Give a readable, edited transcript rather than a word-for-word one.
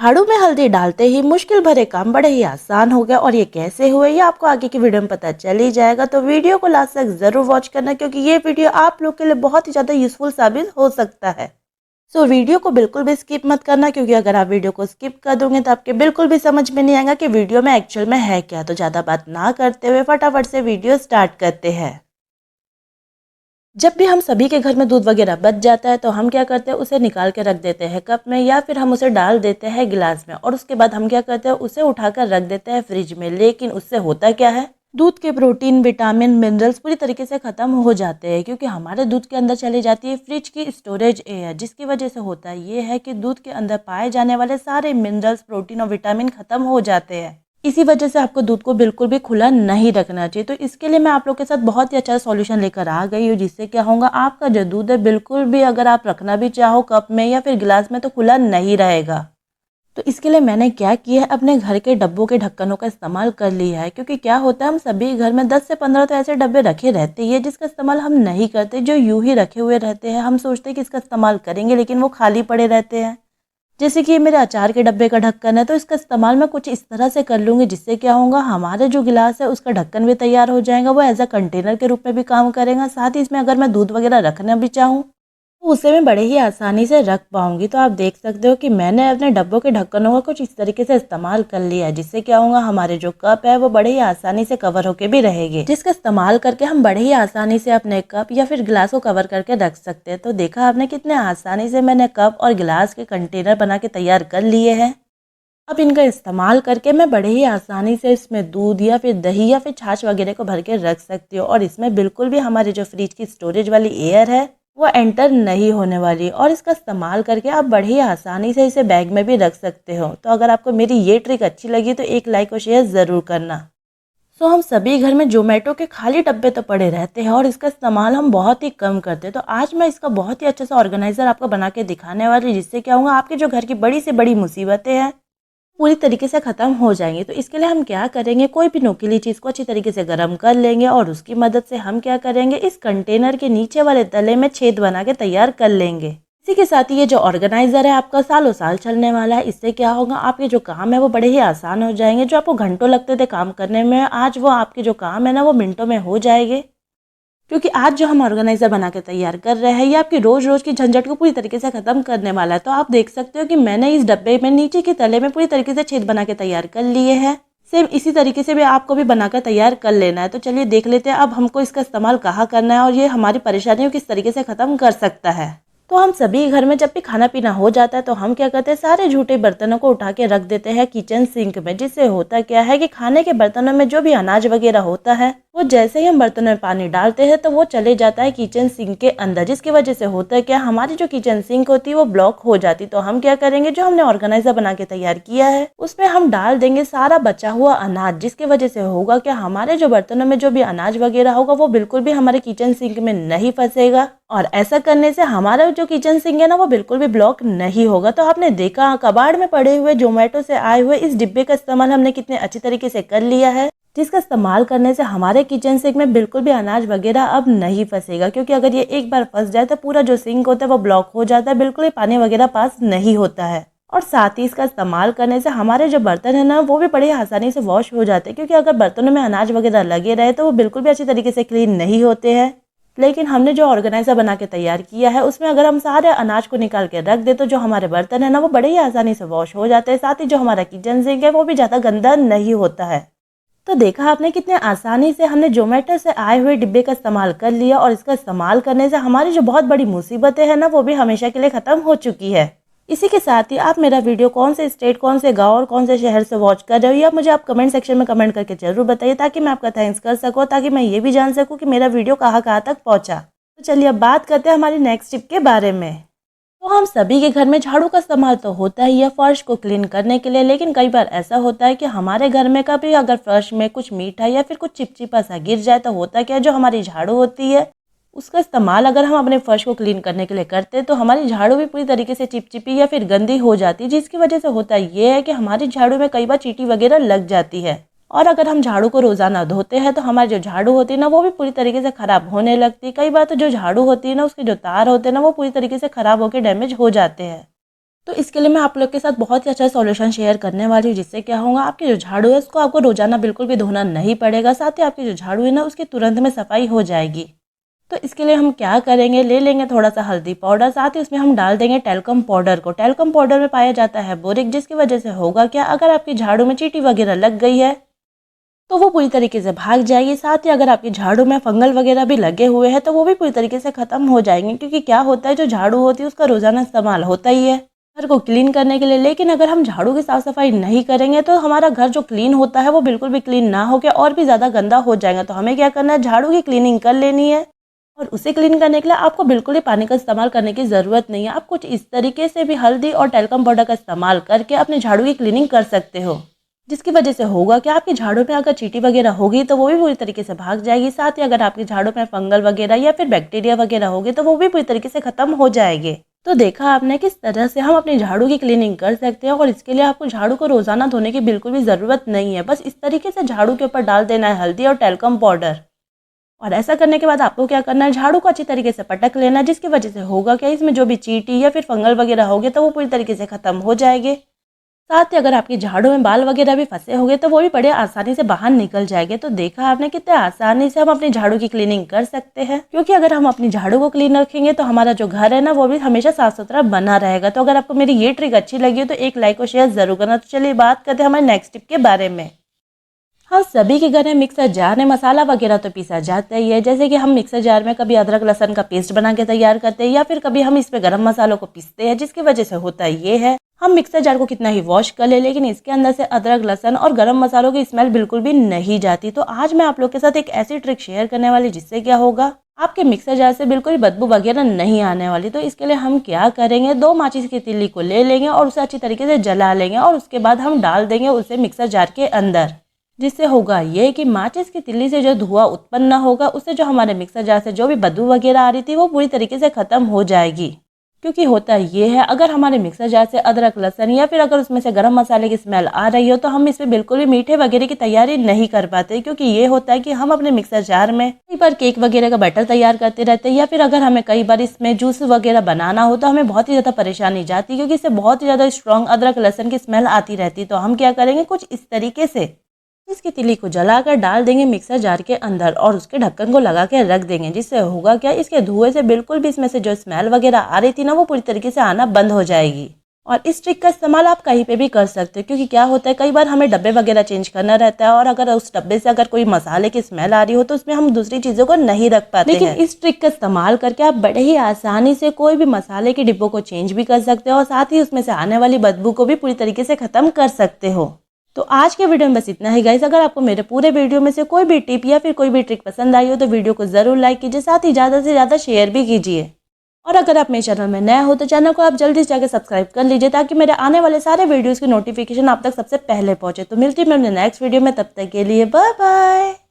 झाड़ू में हल्दी डालते ही मुश्किल भरे काम बड़े ही आसान हो गए और ये कैसे हुए ये आपको आगे की वीडियो में पता चल ही जाएगा। तो वीडियो को लास्ट तक जरूर वॉच करना क्योंकि ये वीडियो आप लोग के लिए बहुत ही ज़्यादा यूजफुल साबित हो सकता है। सो वीडियो को बिल्कुल भी स्किप मत करना क्योंकि अगर आप वीडियो को स्किप कर दोगे तो आपके बिल्कुल भी समझ में नहीं आएगा कि वीडियो में एक्चुअल में है क्या। तो ज़्यादा बात ना करते हुए फटाफट से वीडियो स्टार्ट करते हैं। जब भी हम सभी के घर में दूध वगैरह बच जाता है तो हम क्या करते हैं, उसे निकाल के रख देते हैं कप में या फिर हम उसे डाल देते हैं गिलास में और उसके बाद हम क्या करते हैं, उसे उठाकर रख देते हैं फ्रिज में। लेकिन उससे होता क्या है, दूध के प्रोटीन विटामिन मिनरल्स पूरी तरीके से खत्म हो जाते हैं क्योंकि हमारे दूध के अंदर चली जाती है फ्रिज की स्टोरेज एयर, जिसकी वजह से होता ये है कि दूध के अंदर पाए जाने वाले सारे मिनरल्स प्रोटीन और विटामिन खत्म हो जाते हैं। इसी वजह से आपको दूध को बिल्कुल भी खुला नहीं रखना चाहिए। तो इसके लिए मैं आप लोग के साथ बहुत ही अच्छा सॉल्यूशन लेकर आ गई हूँ, जिससे क्या होगा, आपका जो दूध है बिल्कुल भी अगर आप रखना भी चाहो कप में या फिर गिलास में तो खुला नहीं रहेगा। तो इसके लिए मैंने क्या किया है, अपने घर के डब्बों के ढक्कनों का इस्तेमाल कर लिया है क्योंकि क्या होता है, हम सभी घर में 10 से 15 तो ऐसे डब्बे रखे रहते हैं जिसका इस्तेमाल हम नहीं करते, जो यूं ही रखे हुए रहते हैं। हम सोचते हैं कि इसका इस्तेमाल करेंगे लेकिन वो खाली पड़े रहते हैं। जैसे कि ये मेरे अचार के डब्बे का ढक्कन है तो इसका इस्तेमाल मैं कुछ इस तरह से कर लूँगी जिससे क्या होगा, हमारे जो गिलास है उसका ढक्कन भी तैयार हो जाएगा, वो एज अ कंटेनर के रूप में भी काम करेगा। साथ ही इसमें अगर मैं दूध वगैरह रखना भी चाहूँ तो उसे मैं बड़े ही आसानी से रख पाऊंगी। तो आप देख सकते हो कि मैंने अपने डब्बों के ढक्कनों का कुछ इस तरीके से इस्तेमाल कर लिया है, जिससे क्या होगा, हमारे जो कप है वो बड़े ही आसानी से कवर होके भी रहेंगे, जिसका इस्तेमाल करके हम बड़े ही आसानी से अपने कप या फिर गिलास को कवर करके रख सकते हैं। तो देखा आपने कितने आसानी से मैंने कप और गिलास के कंटेनर बना के तैयार कर लिए हैं। अब इनका इस्तेमाल करके मैं बड़े ही आसानी से इसमें दूध या फिर दही या फिर छाछ वगैरह को भर के रख सकती हूँ और इसमें बिल्कुल भी हमारे जो फ्रिज की स्टोरेज वाली एयर है वो एंटर नहीं होने वाली। और इसका इस्तेमाल करके आप बड़ी ही आसानी से इसे बैग में भी रख सकते हो। तो अगर आपको मेरी ये ट्रिक अच्छी लगी तो एक लाइक और शेयर ज़रूर करना। सो हम सभी घर में जोमेटो के खाली डब्बे तो पड़े रहते हैं और इसका इस्तेमाल हम बहुत ही कम करते हैं। तो आज मैं इसका बहुत ही अच्छा सा ऑर्गेनाइज़र आपको बना के दिखाने वाली, जिससे क्या होगा, आपके जो घर की बड़ी से बड़ी मुसीबतें हैं पूरी तरीके से ख़त्म हो जाएंगे। तो इसके लिए हम क्या करेंगे, कोई भी नोकीली चीज़ को अच्छी तरीके से गर्म कर लेंगे और उसकी मदद से हम क्या करेंगे, इस कंटेनर के नीचे वाले तले में छेद बना के तैयार कर लेंगे। इसी के साथ ही ये जो ऑर्गेनाइज़र है आपका सालों साल चलने वाला है। इससे क्या होगा, आपके जो काम है वो बड़े ही आसान हो जाएंगे। जो आपको घंटों लगते थे काम करने में, आज वो आपके जो काम है ना वो मिनटों में हो जाएंगे। क्योंकि आज जो हम ऑर्गेनाइज़र बना के तैयार कर रहे हैं ये आपकी रोज़ की झंझट को पूरी तरीके से ख़त्म करने वाला है। तो आप देख सकते हो कि मैंने इस डब्बे में नीचे के तले में पूरी तरीके से छेद बना के तैयार कर लिए हैं। सेम इसी तरीके से भी आपको भी बनाकर तैयार कर लेना है। तो चलिए देख लेते हैं अब हमको इसका इस्तेमाल कहाँ करना है और ये हमारी परेशानियों किस तरीके से ख़त्म कर सकता है। तो हम सभी घर में जब भी खाना पीना हो जाता है तो हम क्या करते हैं, सारे झूठे बर्तनों को उठा के रख देते हैं किचन सिंक में। जिससे होता क्या है कि खाने के बर्तनों में जो भी अनाज वगैरह होता है वो जैसे ही हम बर्तन में पानी डालते हैं तो वो चले जाता है किचन सिंक के अंदर, जिसकी वजह से होता है क्या, हमारी जो किचन सिंक होती है वो ब्लॉक हो जाती। तो हम क्या करेंगे, जो हमने ऑर्गेनाइजर बना के तैयार किया है उसमें हम डाल देंगे सारा बचा हुआ अनाज, जिसकी वजह से होगा क्या, हमारे जो बर्तनों में जो भी अनाज वगैरह होगा वो बिल्कुल भी हमारे किचन सिंक में नहीं फंसेगा और ऐसा करने से हमारा जो किचन सिंक है ना वो बिल्कुल भी ब्लॉक नहीं होगा। तो आपने देखा कबाड़ में पड़े हुए जोमेटो से आए हुए इस डिब्बे का इस्तेमाल हमने कितने अच्छी तरीके से कर लिया है, जिसका इस्तेमाल करने से हमारे किचन सिंक में बिल्कुल भी अनाज वगैरह अब नहीं फंसेगा। क्योंकि अगर ये एक बार फंस जाए तो पूरा जो सिंक होता है वो ब्लॉक हो जाता है, बिल्कुल ही पानी वगैरह पास नहीं होता है। और साथ ही इसका इस्तेमाल करने से हमारे जो बर्तन है ना वो भी बड़ी आसानी से वॉश हो जाते हैं। क्योंकि अगर बर्तनों में अनाज वगैरह लगे रहे तो वो बिल्कुल भी अच्छी तरीके से क्लीन नहीं होते हैं। लेकिन हमने जो ऑर्गेनाइजर बना के तैयार किया है उसमें अगर हम सारे अनाज को निकाल के रख दे तो जो हमारे बर्तन है ना वो बड़े ही आसानी से वॉश हो जाते हैं। साथ ही जो हमारा किचन सिंक है वो भी ज़्यादा गंदा नहीं होता है। तो देखा आपने कितने आसानी से हमने जोमेटो से आए हुए डिब्बे का इस्तेमाल कर लिया और इसका इस्तेमाल करने से हमारी जो बहुत बड़ी मुसीबतें हैं ना वो भी हमेशा के लिए ख़त्म हो चुकी है। इसी के साथ ही आप मेरा वीडियो कौन से स्टेट, कौन से गांव और कौन से शहर से वॉच कर रहे हो, या मुझे आप कमेंट सेक्शन में कमेंट करके जरूर बताइए ताकि मैं आपका थैंक्स कर सकूँ, ताकि मैं ये भी जान सकूँ कि मेरा वीडियो कहाँ कहाँ तक पहुँचा। तो चलिए अब बात करते हैं हमारी नेक्स्ट टिप के बारे में। तो हम सभी के घर में झाड़ू का इस्तेमाल तो होता ही है फर्श को क्लीन करने के लिए, लेकिन कई बार ऐसा होता है कि हमारे घर में कभी अगर फर्श में कुछ मीठा या फिर कुछ चिपचिपा सा गिर जाए तो होता क्या है, जो हमारी झाड़ू होती है उसका इस्तेमाल अगर हम अपने फर्श को क्लीन करने के लिए करते हैं तो हमारी झाड़ू भी पूरी तरीके से चिपचिपी या फिर गंदी हो जाती है, जिसकी वजह से होता ये है कि हमारी झाड़ू में कई बार चींटी वगैरह लग जाती है। और अगर हम झाड़ू को रोजाना धोते हैं तो हमारी जो झाड़ू होती है ना वो भी पूरी तरीके से खराब होने लगती है। कई बार तो जो झाड़ू होती है ना उसके जो तार होते हैं ना वो पूरी तरीके से खराब होकर डैमेज हो जाते हैं। तो इसके लिए मैं आप लोग के साथ बहुत ही अच्छा सॉल्यूशन शेयर करने वाली हूँ, जिससे क्या होगा, आपकी जो झाड़ू है उसको आपको रोजाना बिल्कुल भी धोना नहीं पड़ेगा। साथ ही आपकी जो झाड़ू है ना उसकी तुरंत में सफाई हो जाएगी। तो इसके लिए हम क्या करेंगे, ले लेंगे थोड़ा सा हल्दी पाउडर, साथ ही उसमें हम डाल देंगे टैल्कम पाउडर को। टैल्कम पाउडर में पाया जाता है बोरिक, जिसकी वजह से होगा क्या, अगर आपकी झाड़ू में चींटी वगैरह लग गई है तो वो पूरी तरीके से भाग जाएगी। साथ ही अगर आपकी झाड़ू में फंगल वगैरह भी लगे हुए हैं तो वो भी पूरी तरीके से खत्म हो जाएंगे। क्योंकि क्या होता है, जो झाड़ू होती है उसका रोजाना इस्तेमाल होता ही है घर को क्लीन करने के लिए। लेकिन अगर हम झाड़ू की साफ सफाई नहीं करेंगे तो हमारा घर जो क्लीन होता है वो बिल्कुल भी क्लीन ना होकर और भी ज्यादा गंदा हो जाएगा। तो हमें क्या करना है, झाड़ू की क्लीनिंग कर लेनी है। और उसे क्लीन करने के लिए आपको बिल्कुल ही पानी का इस्तेमाल करने की ज़रूरत नहीं है। आप कुछ इस तरीके से भी हल्दी और टैल्कम पाउडर का इस्तेमाल करके अपने झाड़ू की क्लीनिंग कर सकते हो, जिसकी वजह से होगा कि आपकी झाड़ू में अगर चींटी वगैरह होगी तो वो भी पूरी तरीके से भाग जाएगी। साथ ही अगर आपकी झाड़ू में फंगल वगैरह या फिर बैक्टीरिया वगैरह होगी तो वो भी पूरी तरीके से खत्म हो जाएंगे। तो देखा आपने किस तरह से हम अपनी झाड़ू की क्लीनिंग कर सकते हैं। और इसके लिए आपको झाड़ू को रोजाना धोने की बिल्कुल भी ज़रूरत नहीं है। बस इस तरीके से झाड़ू के ऊपर डाल देना है हल्दी और टैल्कम पाउडर। और ऐसा करने के बाद आपको क्या करना है, झाड़ू को अच्छी तरीके से पटक लेना, जिसकी वजह से होगा क्या, इसमें जो भी चींटी या फिर फंगल वगैरह होंगे तो वो पूरी तरीके से खत्म हो जाएंगे। साथ ही अगर आपकी झाड़ू में बाल वगैरह भी फंसे होंगे तो वो भी बड़े आसानी से बाहर निकल जाएंगे। तो देखा आपने कितने आसानी से हम अपनी झाड़ू की क्लीनिंग कर सकते हैं। क्योंकि अगर हम अपनी झाड़ू को क्लीन रखेंगे तो हमारा जो घर है ना वो भी हमेशा साफ सुथरा बना रहेगा। तो अगर आपको मेरी ये ट्रिक अच्छी लगी हो तो एक लाइक और शेयर जरूर करना। तो चलिए बात करते हैं हमारे नेक्स्ट टिप के बारे में। हाँ, सभी के घर में मिक्सर जार में मसाला वगैरह तो पीसा जाता ही है। जैसे कि हम मिक्सर जार में कभी अदरक लहसुन का पेस्ट बना के तैयार करते हैं या फिर कभी हम इसमें गरम मसालों को पीसते हैं। जिसकी वजह से होता ये है, हम मिक्सर जार को कितना ही वॉश कर ले लेकिन इसके अंदर से अदरक लहसुन और गरम मसालों की स्मेल बिल्कुल भी नहीं जाती। तो आज मैं आप लोग के साथ एक ऐसी ट्रिक शेयर करने वाली जिससे क्या होगा, आपके मिक्सर जार से बिल्कुल बदबू वगैरह नहीं आने वाली। तो इसके लिए हम क्या करेंगे, 2 माचिस की तिल्ली को ले लेंगे और उसे अच्छी तरीके से जला लेंगे और उसके बाद हम डाल देंगे उसे मिक्सर जार के अंदर। जिससे होगा ये कि माचिस की तिल्ली से जो धुआं उत्पन्न होगा उससे जो हमारे मिक्सर जार से जो भी बदबू वगैरह आ रही थी वो पूरी तरीके से खत्म हो जाएगी। क्योंकि होता ये है, अगर हमारे मिक्सर जार से अदरक लहसुन या फिर अगर उसमें से गरम मसाले की स्मेल आ रही हो तो हम इसमें बिल्कुल भी मीठे वगैरह की तैयारी नहीं कर पाते। क्योंकि ये होता है कि हम अपने मिक्सर जार में कई बार केक वगैरह का बैटर तैयार करते रहते हैं या फिर अगर हमें कई बार इसमें जूस वगैरह बनाना हो तो हमें बहुत ही ज़्यादा परेशानी जाती, क्योंकि इससे बहुत ही ज़्यादा स्ट्रॉन्ग अदरक लहसुन की स्मेल आती रहती। तो हम क्या करेंगे, कुछ इस तरीके से इसकी तिल्ली को जलाकर डाल देंगे मिक्सर जार के अंदर और उसके ढक्कन को लगा के रख देंगे। जिससे होगा क्या, इसके धुएं से बिल्कुल भी इसमें से जो स्मेल वगैरह आ रही थी ना वो पूरी तरीके से आना बंद हो जाएगी। और इस ट्रिक का इस्तेमाल आप कहीं पे भी कर सकते हो। क्योंकि क्या होता है, कई बार हमें डब्बे वगैरह चेंज करना रहता है और अगर उस डब्बे से अगर कोई मसाले की स्मेल आ रही हो तो उसमें हम दूसरी चीज़ों को नहीं रख पाते। लेकिन इस ट्रिक का इस्तेमाल करके आप बड़े ही आसानी से कोई भी मसाले के डिब्बों को चेंज भी कर सकते हो और साथ ही उसमें से आने वाली बदबू को भी पूरी तरीके से खत्म कर सकते हो। तो आज के वीडियो में बस इतना ही गाइस। अगर आपको मेरे पूरे वीडियो में से कोई भी टिप या फिर कोई भी ट्रिक पसंद आई हो तो वीडियो को जरूर लाइक कीजिए, साथ ही ज़्यादा से ज़्यादा शेयर भी कीजिए। और अगर आप मेरे चैनल में नए हो तो चैनल को आप जल्दी से जाकर सब्सक्राइब कर लीजिए ताकि मेरे आने वाले सारे वीडियोस की नोटिफिकेशन आप तक सबसे पहले पहुंचे। तो मिलती हूँ मैं अपने नेक्स्ट वीडियो में, तब तक के लिए बाय बाय।